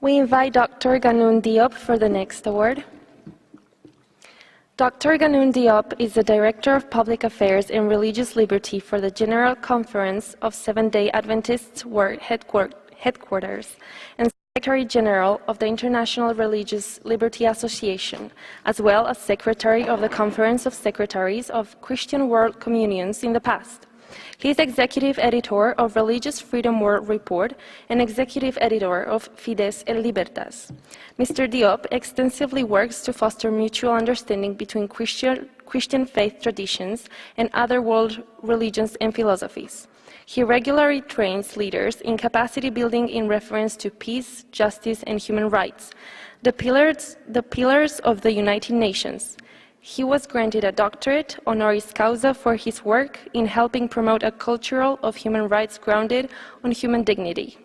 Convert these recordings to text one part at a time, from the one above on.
We invite Dr. Ganoune Diop for the next award. Dr. Ganoune Diop is the Director of Public Affairs and Religious Liberty for the General Conference of Seventh-day Adventists World Headquarters and Secretary General of the International Religious Liberty Association, as well as Secretary of the Conference of Secretaries of Christian World Communions in the past. He is Executive Editor of Religious Freedom World Report and Executive Editor of Fides et Libertas. Mr. Diop extensively works to foster mutual understanding between Christian faith traditions and other world religions and philosophies. He regularly trains leaders in capacity building in reference to peace, justice, and human rights, the pillars of the United Nations. He was granted a doctorate honoris causa for his work in helping promote a culture of human rights grounded on human dignity.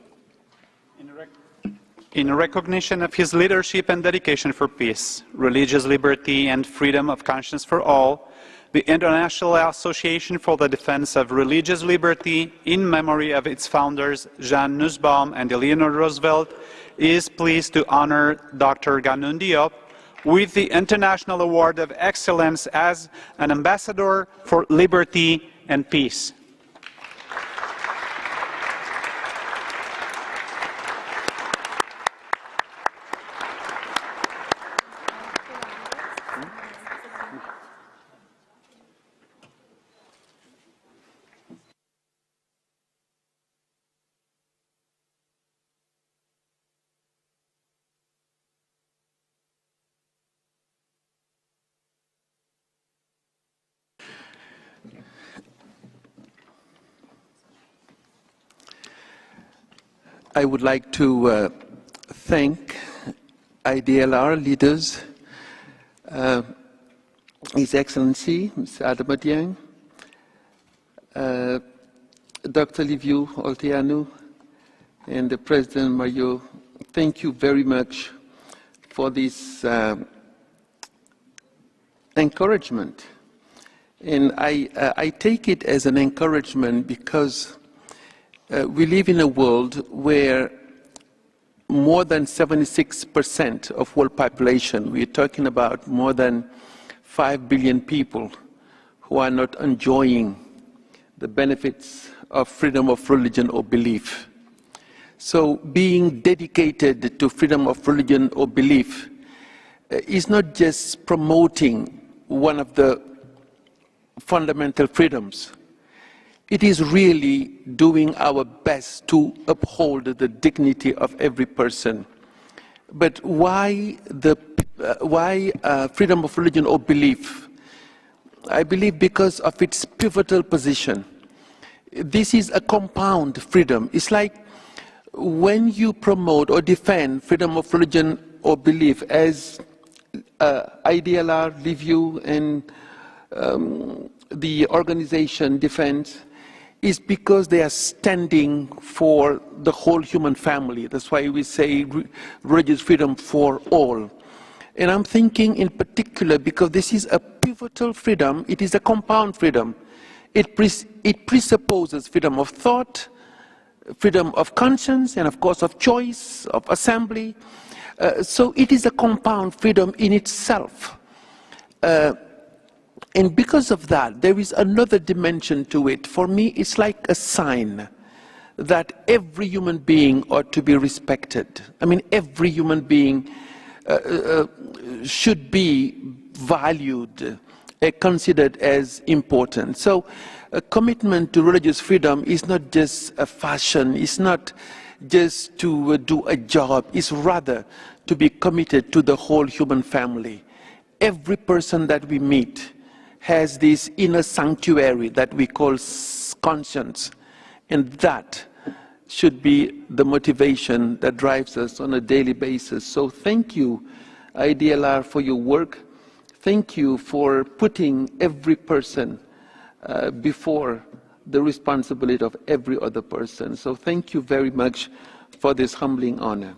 In recognition of his leadership and dedication for peace, religious liberty, and freedom of conscience for all, the International Association for the Defense of Religious Liberty, in memory of its founders, Jean Nussbaum and Eleanor Roosevelt, is pleased to honor Dr. Ganoune Diop with the International Award of Excellence as an Ambassador for Liberty and Peace. I would like to thank IDLR leaders, His Excellency, Mr. Adamadian, Dr. Liviu Olteanu, and the President Mario. Thank you very much for this encouragement. And I take it as an encouragement because we live in a world where more than 76% of world population, we're talking about more than 5 billion people who are not enjoying the benefits of freedom of religion or belief. So being dedicated to freedom of religion or belief is not just promoting one of the fundamental freedoms. It is really doing our best to uphold the dignity of every person. But why freedom of religion or belief? I believe because of its pivotal position. This is a compound freedom. It's like when you promote or defend freedom of religion or belief, as IDLR, Liviu, and the organization defends, is because they are standing for the whole human family. That's why we say religious freedom for all. And I'm thinking in particular, because this is a pivotal freedom, it is a compound freedom. It presupposes freedom of thought, freedom of conscience, and of course of choice, of assembly. So it is a compound freedom in itself. And because of that, there is another dimension to it. For me, it's like a sign that every human being ought to be respected. I mean, every human being should be valued, considered as important. So a commitment to religious freedom is not just a fashion, it's not just to do a job, it's rather to be committed to the whole human family. Every person that we meet has this inner sanctuary that we call conscience, and that should be the motivation that drives us on a daily basis. So thank you, IDLR, for your work. Thank you for putting every person before the responsibility of every other person. So thank you very much for this humbling honor.